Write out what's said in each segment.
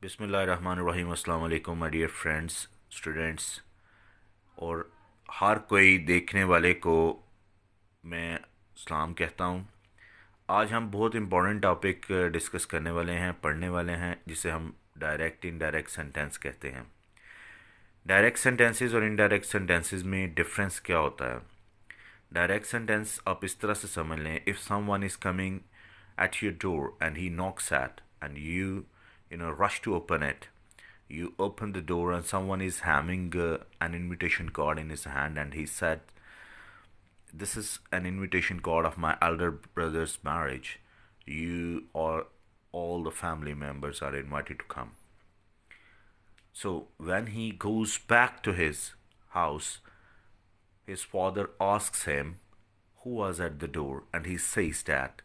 बिस्मिल्लाहिर्रहमानिर्रहीम। अस्सलाम वालेकुम माय डियर फ्रेंड्स, स्टूडेंट्स और हर कोई देखने वाले को मैं सलाम कहता हूँ। आज हम बहुत इम्पोर्टेंट टॉपिक डिस्कस करने वाले हैं, पढ़ने वाले हैं, जिसे हम डायरेक्ट इनडायरेक्ट सेंटेंस कहते हैं। डायरेक्ट सेंटेंसेस और इनडायरेक्ट सेंटेंसेस में डिफरेंस क्या होता है? डायरेक्ट सेंटेंस आप इस तरह से समझ लें, if someone is coming at your door and he knocks at and you rush to open it. You open the door and someone is having an invitation card in his hand, and he said, this is an invitation card of my elder brother's marriage. You or all the family members are invited to come. So when he goes back to his house, his father asks him who was at the door, and he says that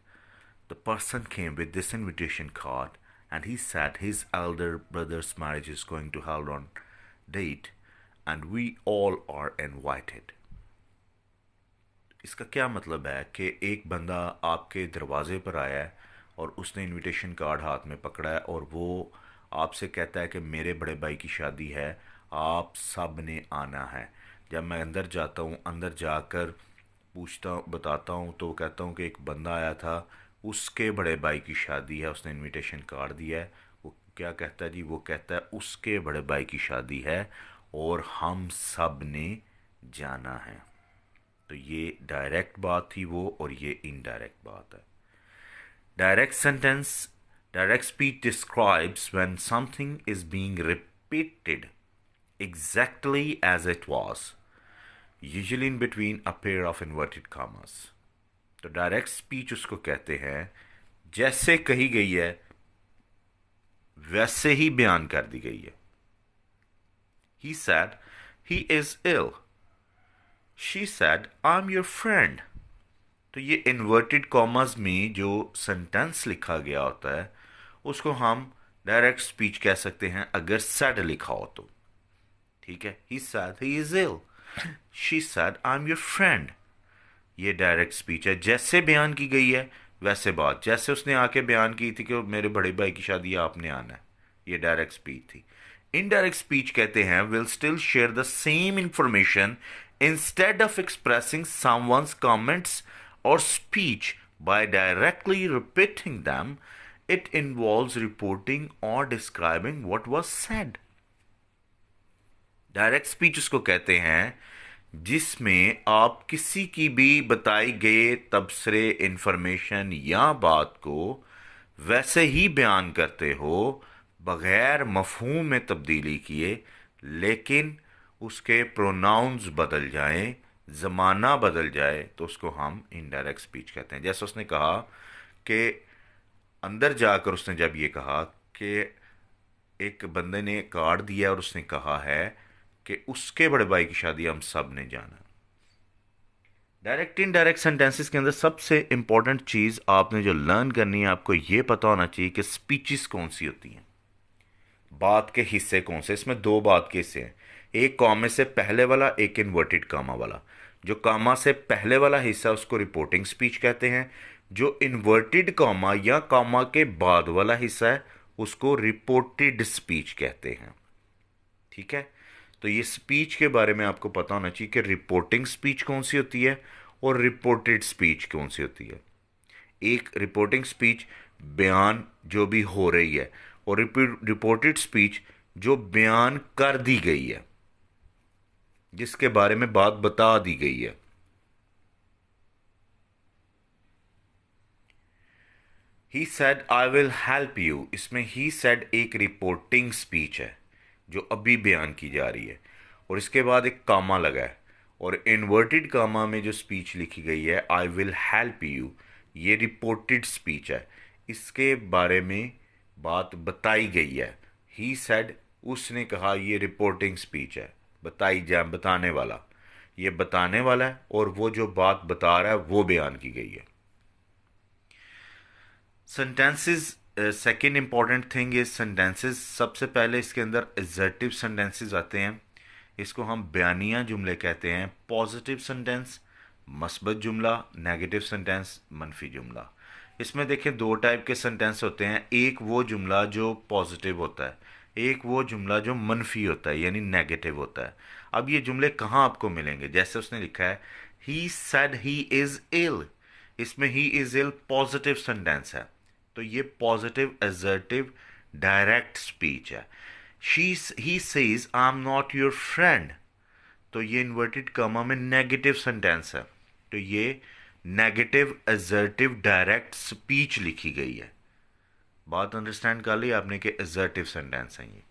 the person came with this invitation card, and he said his elder brother's marriage is going to hold on date and we all are invited. इसका क्या मतलब है कि एक बंदा आपके दरवाजे पर आया है और उसने इनविटेशन कार्ड हाथ में पकड़ा है और वो आपसे कहता है कि मेरे बड़े भाई की शादी है, आप सब ने आना है। जब मैं अंदर जाता हूँ, अंदर जाकर पूछता बताता हूँ तो कहता हूँ कि एक बंदा आया था, उसके बड़े भाई की शादी है, उसने इनविटेशन कार्ड दिया है। वो क्या कहता है जी? वो कहता है उसके बड़े भाई की शादी है और हम सब ने जाना है। तो ये डायरेक्ट बात थी वो, और ये इनडायरेक्ट बात है। Direct sentence, direct speech describes when something is being repeated exactly as it was, usually in between a pair of inverted commas. तो डायरेक्ट स्पीच उसको कहते हैं जैसे कही गई है वैसे ही बयान कर दी गई है। He said he is ill. She said I'm your friend. तो ये इन्वर्टेड कॉमास में जो सेंटेंस लिखा गया होता है उसको हम डायरेक्ट स्पीच कह सकते हैं अगर said लिखा हो तो। ठीक है, he said he is ill. She said I'm your friend. ये डायरेक्ट स्पीच है, जैसे बयान की गई है वैसे बात, जैसे उसने आके बयान की थी कि मेरे बड़े भाई की शादी है, आपने आना है। ये डायरेक्ट स्पीच थी। इनडायरेक्ट स्पीच कहते हैं will still share the same information instead of expressing someone's comments और speech by directly repeating them. It involves reporting और describing what was said. Direct speech उसको कहते हैं जिसमें आप किसी की भी बताई गए तबसरे, इंफॉर्मेशन या बात को वैसे ही बयान करते हो बगैर मफहूम में तब्दीली किए, लेकिन उसके प्रोनाउंस बदल जाएं, ज़माना बदल जाए, तो उसको हम इनडायरेक्ट स्पीच कहते हैं। जैसे उसने कहा कि अंदर जाकर उसने जब ये कहा कि एक बंदे ने कार्ड दिया और उसने कहा है कि उसके बड़े भाई की शादी हम सब ने जाना। डायरेक्ट इनडायरेक्ट सेंटेंसेस के अंदर सबसे इंपॉर्टेंट चीज़ आपने जो लर्न करनी है, आपको ये पता होना चाहिए कि स्पीचेस कौन सी होती हैं, बात के हिस्से कौन से। इसमें दो बात के हिस्से हैं, एक कॉमे से पहले वाला, एक इन्वर्टेड कामा वाला। जो कामा से पहले वाला हिस्सा उसको रिपोर्टिंग स्पीच कहते हैं, जो इन्वर्टेड कामा या कामा के बाद वाला हिस्सा है उसको रिपोर्टेड स्पीच कहते हैं। ठीक है, तो ये स्पीच के बारे में आपको पता होना चाहिए कि रिपोर्टिंग स्पीच कौन सी होती है और रिपोर्टेड स्पीच कौन सी होती है। एक रिपोर्टिंग स्पीच बयान जो भी हो रही है, और रिपोर्टेड स्पीच जो बयान कर दी गई है, जिसके बारे में बात बता दी गई है। He said I will help you, इसमें ही सेड एक रिपोर्टिंग स्पीच है जो अभी बयान की जा रही है, और इसके बाद एक कामा लगा है, और इन्वर्टेड कामा में जो स्पीच लिखी गई है आई विल हेल्प यू, ये रिपोर्टेड स्पीच है, इसके बारे में बात बताई गई है। ही सेड, उसने कहा, ये रिपोर्टिंग स्पीच है, बताई जा बताने वाला, ये बताने वाला है, और वो जो बात बता रहा है वो बयान की गई है। Sentences, second important thing is sentences. सबसे पहले इसके अंदर एग्जेक्टिव सेंटेंसेस आते हैं, इसको हम बयानिया जुमले कहते हैं। पॉजिटिव सेंटेंस, मस्बत जुमला, नेगेटिव सेंटेंस, मनफी जुमला। इसमें देखें दो टाइप के सेंटेंस होते हैं, एक वो जुमला जो पॉजिटिव होता है, एक वो जुमला जो मनफी होता है यानी नेगेटिव होता है। अब ये जुमले कहाँ आपको मिलेंगे? जैसे उसने लिखा है he said he is ill, इसमें he is ill positive sentence है, तो ये पॉजिटिव असर्टिव डायरेक्ट स्पीच है। She he says I am not your friend, तो ये इन्वर्टेड कॉमा में नेगेटिव सेंटेंस है, तो ये नेगेटिव असर्टिव डायरेक्ट स्पीच लिखी गई है। बात अंडरस्टैंड कर ली आपने कि असर्टिव सेंटेंस है ये।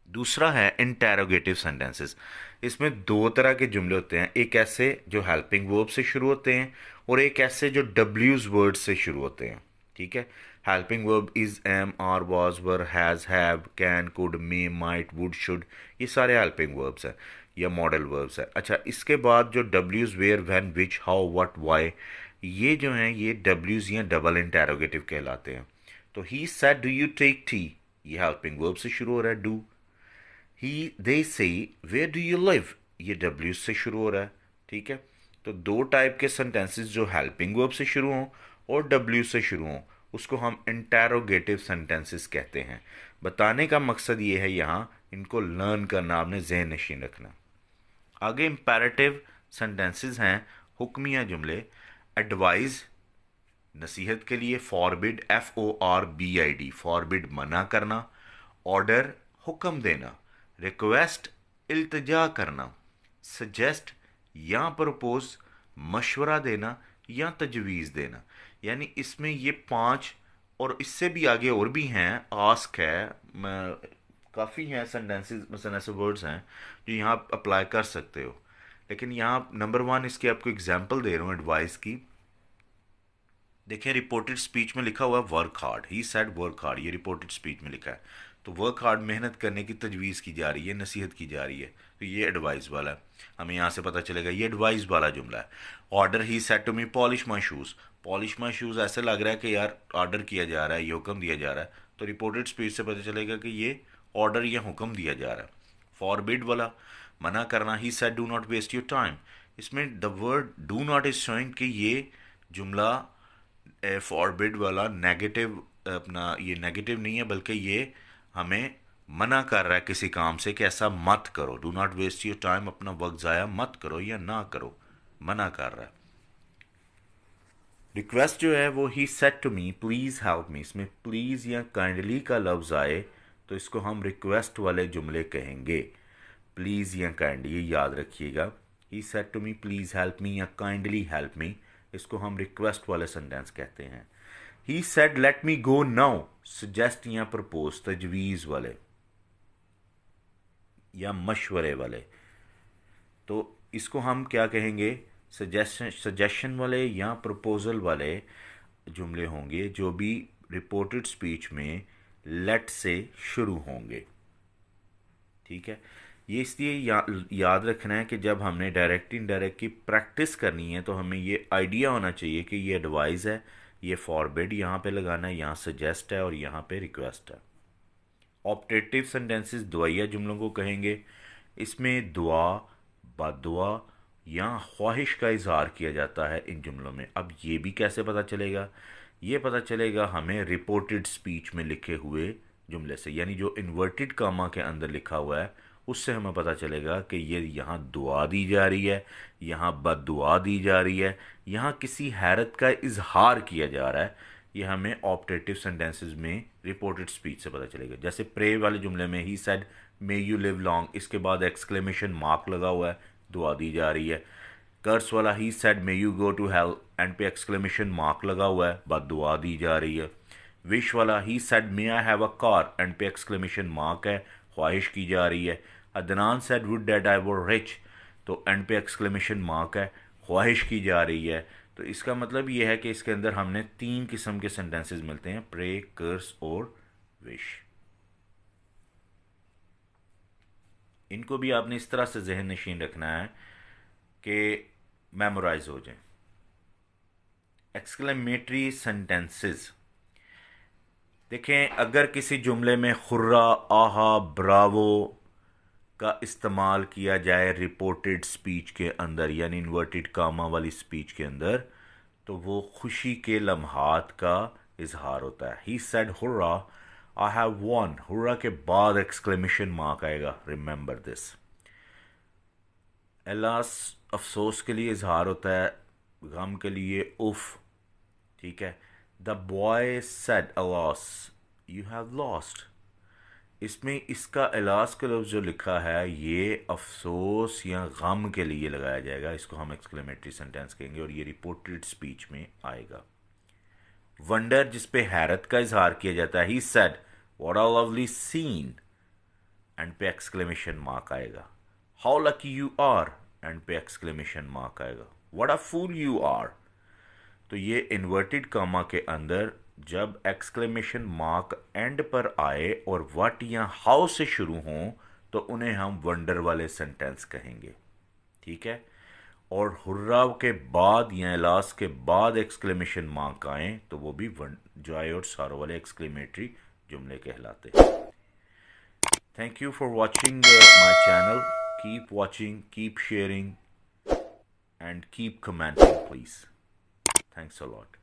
दूसरा है इंटेरोगेटिव सेंटेंसेस। इसमें दो तरह के जुमले होते हैं, एक ऐसे जो हेल्पिंग वर्ब से शुरू होते हैं और एक ऐसे जो डब्ल्यूज वर्ड से शुरू होते हैं। ठीक है, helping verb is, am, are, was, were, has, have, can, could, may, might, would, should, ये सारे हेल्पिंग वर्ब्स हैं या मॉडल वर्ब्स हैं। अच्छा, इसके बाद जो डब्ल्यूज, where, when, which, how, what, why, ये जो हैं ये डब्ल्यूज या डबल इंटेरोगेटिव कहलाते हैं। तो he said do you take tea, ये हेल्पिंग वर्ब से शुरू हो रहा है do. He they say where do you live, ये डब्ल्यू से शुरू हो रहा है। ठीक है, तो दो टाइप के सेंटेंसेस जो हेल्पिंग वर्ब से शुरू हों और डब्ल्यू से शुरू हों उसको हम इंटेरोगेटिव सेंटेंसेस कहते हैं। बताने का मकसद ये है, यहाँ इनको लर्न करना, आपने जहन नशीन रखना। आगे इंपेरेटिव सेंटेंसेस हैं, हुक्मिया जुमले। एडवाइज, नसीहत के लिए। फॉरबिड, FORBID, फॉरबिड, मना करना। ऑर्डर, हुक्म देना। रिक्वेस्ट, इल्तिजा करना। सजेस्ट या प्रपोज, मशवरा देना या तजवीज़ देना। यानी इसमें ये 5 और इससे भी आगे और भी हैं, आस्क है, काफ़ी हैं सेंटेंसेस, मतलब ऐसे वर्ड्स हैं जो यहाँ आप अप्लाई कर सकते हो। लेकिन यहाँ नंबर 1 इसकी आपको एग्जांपल दे रहा हूँ एडवाइस की। देखिए रिपोर्टेड स्पीच में लिखा हुआ है work hard, he said work hard, ये रिपोर्टेड स्पीच में लिखा है। तो वर्क हार्ड, मेहनत करने की तजवीज़ की जा रही है, नसीहत की जा रही है, तो ये एडवाइस वाला है। हमें यहाँ से पता चलेगा ये एडवाइस वाला जुमला है। Order, he said to me polish my shoes, polish my shoes ऐसे लग रहा है कि यार ऑर्डर किया जा रहा है, ये हुक्म दिया जा रहा है, तो रिपोर्टेड स्पीच से पता चलेगा कि ये ऑर्डर या हुक्म दिया जा रहा है। फॉरबिड वाला, मना करना, he said do not waste your time, इसमें the word do not is showing कि ये जुमला फॉरबिड वाला नेगेटिव, अपना ये नेगेटिव नहीं है बल्कि ये हमें मना कर रहा है किसी काम से कि ऐसा मत करो, do not waste your time, अपना वक्त ज़ाया मत करो या ना करो, मना कर रहा है। रिक्वेस्ट जो है वो he said to me please help me, इसमें प्लीज़ या काइंडली का लफ्ज़ आए तो इसको हम रिक्वेस्ट वाले जुमले कहेंगे। प्लीज़ या काइंडली, ये याद रखिएगा। He said to me please help me या काइंडली हेल्प मी, इसको हम रिक्वेस्ट वाले सेंटेंस कहते हैं। He said let me go now, suggest या प्रपोज, तजवीज़ वाले या मशवरे वाले, तो इसको हम क्या कहेंगे? सजेशन वाले या प्रपोजल वाले जुमले होंगे जो भी रिपोर्टेड स्पीच में लेट से शुरू होंगे। ठीक है, ये इसलिए याद रखना है कि जब हमने डायरेक्ट इनडायरेक्ट की प्रैक्टिस करनी है तो हमें ये आइडिया होना चाहिए कि ये एडवाइस है, ये फॉरबिड यहाँ पे लगाना है, यहाँ सजेस्ट है और यहाँ पे रिक्वेस्ट है। ऑप्टेटिव सेंटेंसेस दुआया जुमलों को कहेंगे। इसमें दुआ, बददुआ या ख्वाहिश का इजहार किया जाता है इन जुमलों में। अब ये भी कैसे पता चलेगा? ये पता चलेगा हमें रिपोर्टेड स्पीच में लिखे हुए जुमले से, यानी जो इन्वर्टेड कामा के अंदर लिखा हुआ है उससे हमें पता चलेगा कि ये यहाँ दुआ दी जा रही है, यहाँ बददुआ दी जा रही है, यहाँ किसी हैरत का इजहार किया जा रहा है। ये हमें ऑप्टेटिव सेंटेंसेस में रिपोर्टेड स्पीच से पता चलेगा। जैसे प्रे वाले जुमले में ही said may you live long, इसके बाद एक्सक्लेमेशन मार्क लगा हुआ है, दुआ दी जा रही है। कर्स वाला he said may you go to hell, end पे एक्सक्लेमेशन मार्क लगा हुआ है, बद दुआ दी जा रही है। विश वाला he said may I have a car, end पे एक्सक्लेमेशन मार्क है, ख्वाहिश की जा रही है। Adnan said would that I were rich, तो एंड पे एक्सक्लेमेशन मार्क है, ख्वाहिश की जा रही है। तो इसका मतलब ये है कि इसके अंदर हमने 3 किस्म के सेंटेंसेस मिलते हैं, प्रे, कर्स और विश। इनको भी आपने इस तरह से जहन नशीन रखना है कि मेमोराइज हो जाए। एक्सक्लेमेटरी सेंटेंसेस देखें, अगर किसी जुमले में खुर्रा, आहा, ब्रावो का इस्तेमाल किया जाए रिपोर्टेड स्पीच के अंदर यानी इन्वर्टेड कामा वाली स्पीच के अंदर, तो वो खुशी के लम्हात का इजहार होता है। He said hurrah, I have von. Hurrah के बाद एक्सक्लेमेशन मार्क आएगा, रिमेंबर दिस। एलास अफसोस के लिए इजहार होता है, गम के लिए उफ। ठीक है। The boy said alas, you have lost. इसमें इसका एलास का लफ्ज़ जो लिखा है ये अफसोस या गम के लिए लगाया जाएगा, इसको हम एक्सक्लेमेटरी सेंटेंस कहेंगे और ये रिपोर्टेड स्पीच में आएगा। वंडर जिस पे हैरत का इजहार किया जाता है, he said what a lovely scene, end पे एक्सक्लेमेशन मार्क आएगा। How lucky you are, end पे एक्सक्लेमेशन मार्क आएगा। What a fool you are. तो ये इन्वर्टेड कामा के अंदर जब एक्सक्लेमेशन मार्क एंड पर आए और व्हाट या हाउ से शुरू हों तो उन्हें हम वंडर वाले सेंटेंस कहेंगे। ठीक है। और हुर्रा के बाद या एलास के बाद एक्सक्लेमेशन मार्क आए तो वो भी जॉय और सारो वाले एक्सक्लेमेटरी जुमले कहलाते हैं। Thank you for watching my channel. Keep watching, keep sharing and keep commenting please. Thanks a lot.